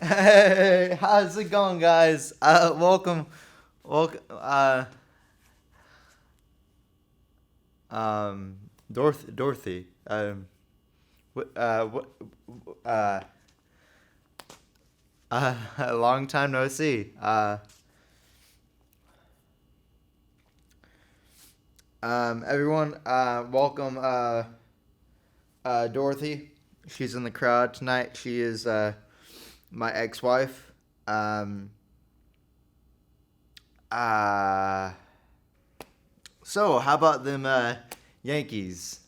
Hey, how's it going, guys? Welcome, um, Dorothy. What, uh, a long time no see. Everyone, welcome, Dorothy. She's in the crowd tonight. She is, my ex-wife. Um, uh, so how about them, Yankees?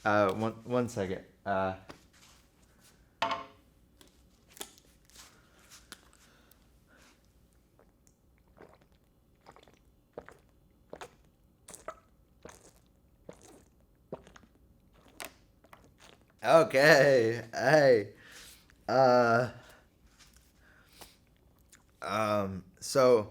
One second. Okay. Hey. Uh. So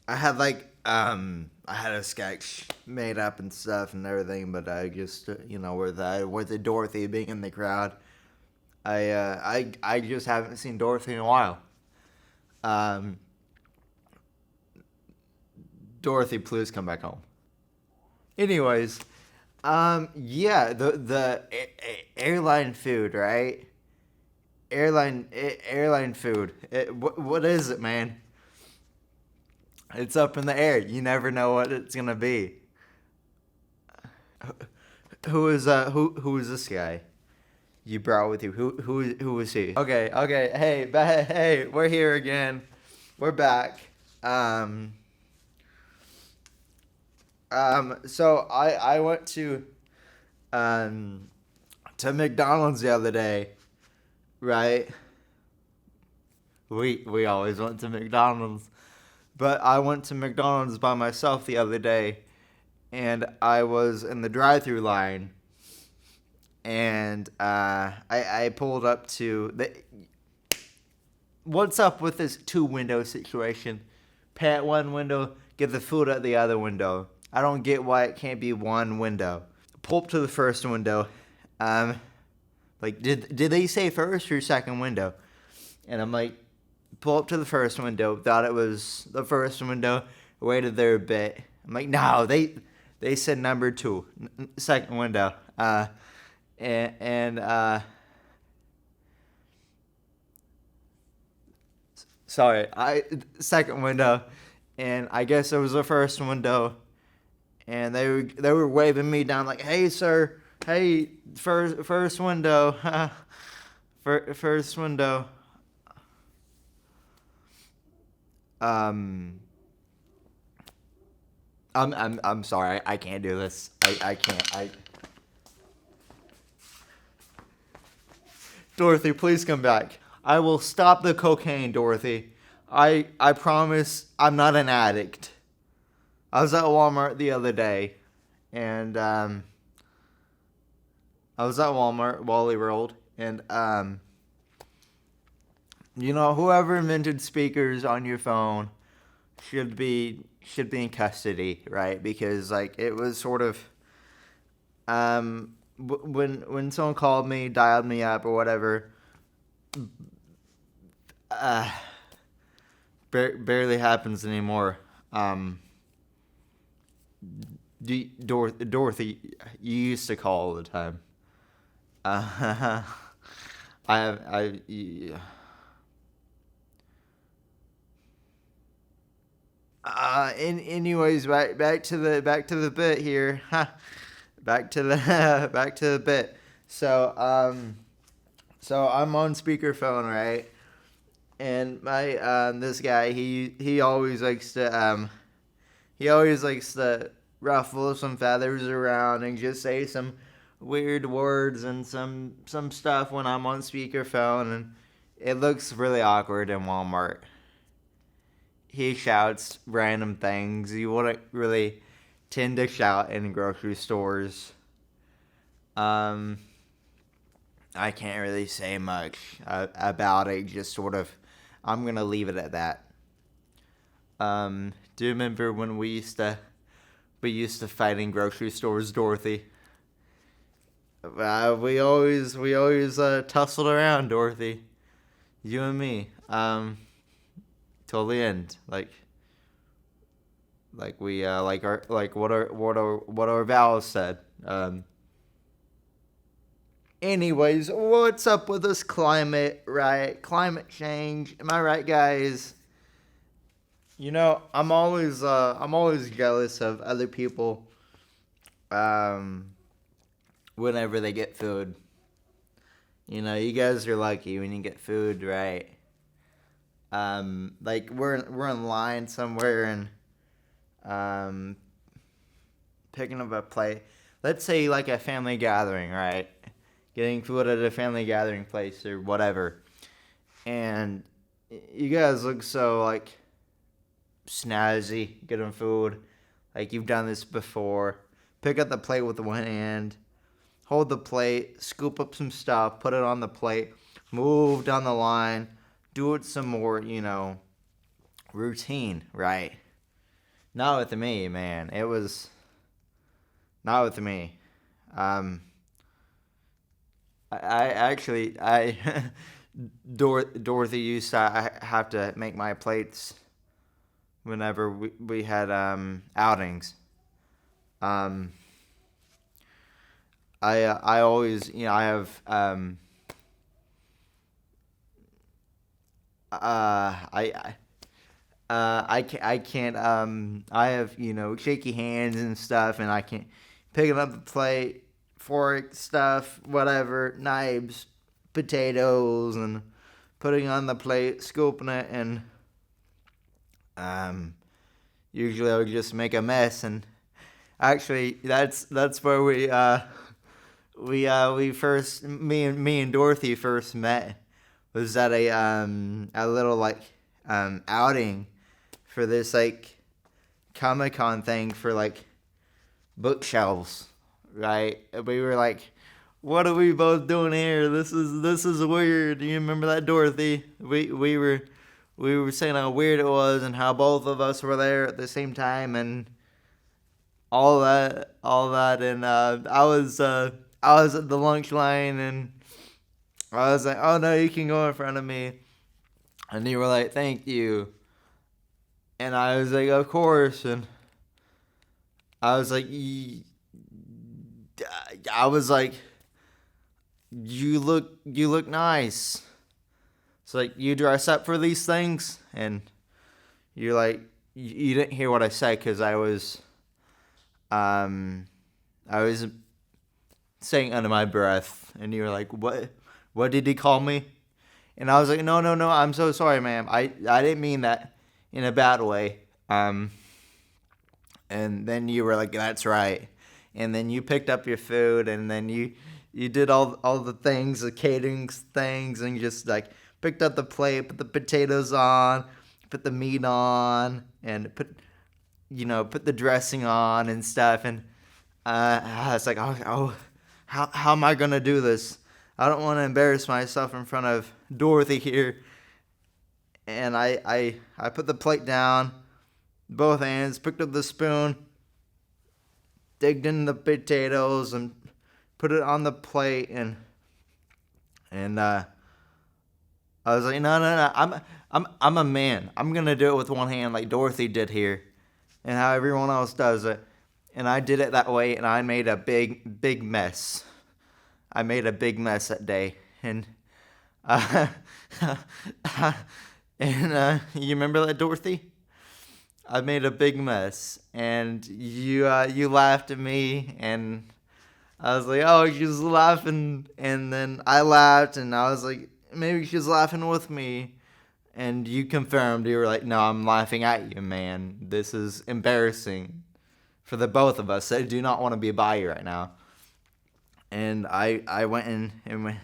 I had a sketch made up and stuff and everything, but I just with the Dorothy being in the crowd, I just haven't seen Dorothy in a while. Um. Dorothy, please come back home. Anyways, yeah, the airline food, right? Airline food. What is it, man? It's up in the air. You never know what it's gonna be. Who is this guy you brought with you? Who is he? Okay. Hey, hey, we're here again. We're back. Um, so I went um to McDonald's the other day, right? We always went to McDonald's, but I went to McDonald's by myself the other day, and I was in the drive-through line, and I pulled up to the. What's up with this two window situation? Pay at one window, get the food at the other window. I don't get why it can't be one window. Pull up to the first window. Um, did they say first or second window? And I'm like, pull up to the first window. Thought it was the first window. Waited there a bit. I'm like, no, they said number two, second window. And sorry, I second window, and I guess it was the first window, and they were waving me down like, hey sir, hey first window, first window. Um, I'm sorry, I can't do this. I can't. Dorothy, please come back. I will stop the cocaine, Dorothy. I promise I'm not an addict. I was at Walmart the other day, and I was at Walmart, Wally World, and whoever invented speakers on your phone should be in custody, right? Because like it was sort of when someone called me, dialed me up or whatever, uh, barely happens anymore. Um, Dorothy, you used to call all the time. Uh, I have I. Yeah. Anyways, back to the bit here. back to the back to the bit. So so I'm on speakerphone, right? And my this guy he always likes to ruffle some feathers around and just say some weird words and some stuff when I'm on speakerphone, and it looks really awkward in Walmart. He shouts random things you wouldn't really tend to shout in grocery stores. Um, I can't really say much about it. Just sort of, I'm gonna leave it at that. Do you remember when we used to fight in grocery stores, Dorothy? We always tussled around, Dorothy. You and me. Till the end. Like we like our like what our vows said. Anyways, what's up with this climate, right? Climate change. Am I right, guys? I'm always jealous of other people um whenever they get food. You guys are lucky when you get food, right? Like we're in line somewhere and um picking up a plate. Let's say like a family gathering, right? Getting food at a family gathering place or whatever. And you guys look so like snazzy getting food. Like you've done this before. Pick up the plate with one hand, hold the plate, scoop up some stuff, put it on the plate, move down the line, do it some more, routine, right? Not with me, man. It was not with me. Um, I actually, Dorothy used to have to make my plates whenever we had outings. Um, I always, I have I can't I have shaky hands and stuff, and I can't picking up the plate, fork stuff, whatever, knives, potatoes, and putting on the plate, scooping it, and um usually I would just make a mess. And actually that's where we first me and Dorothy first met, was at a little like outing for this like Comic Con thing for like bookshelves, right? We were like, "What are we both doing here? This is weird." Do you remember that, Dorothy? We were saying how weird it was and how both of us were there at the same time and all that, and I was at the lunch line and I was like, "Oh no, you can go in front of me," and you were like, "Thank you," and I was like, "Of course," and I was like, I was like, "You look nice." It's like, "You dress up for these things," and you're like, you didn't hear what I said because um I was saying under my breath, and you were like, What did he call me?" And I was like, "No, no, no. I'm so sorry, ma'am. I didn't mean that in a bad way." And then you were like, "That's right." And then you picked up your food, and then you did all the things, the catering things, and you just like picked up the plate, put the potatoes on, put the meat on, and put the dressing on and stuff. And I was like, oh, how am I gonna do this? I don't want to embarrass myself in front of Dorothy here. And I put the plate down, both hands, picked up the spoon, digged in the potatoes, and put it on the plate. And I was like, no, no, no, I'm a man. I'm gonna do it with one hand like Dorothy did here, and how everyone else does it. And I did it that way, and I made a big mess. I made a big mess that day, and uh, you remember that, Dorothy? I made a big mess, and you laughed at me, and I was like, "Oh, she's laughing," and then I laughed, and I was like, "Maybe she's laughing with me." And you confirmed. You were like, "No, I'm laughing at you, man. This is embarrassing for the both of us. I do not want to be by you right now." And I went in and went,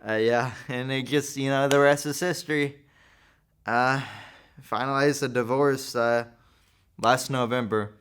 yeah, and it just, the rest is history. Uh, Finalized a divorce last November.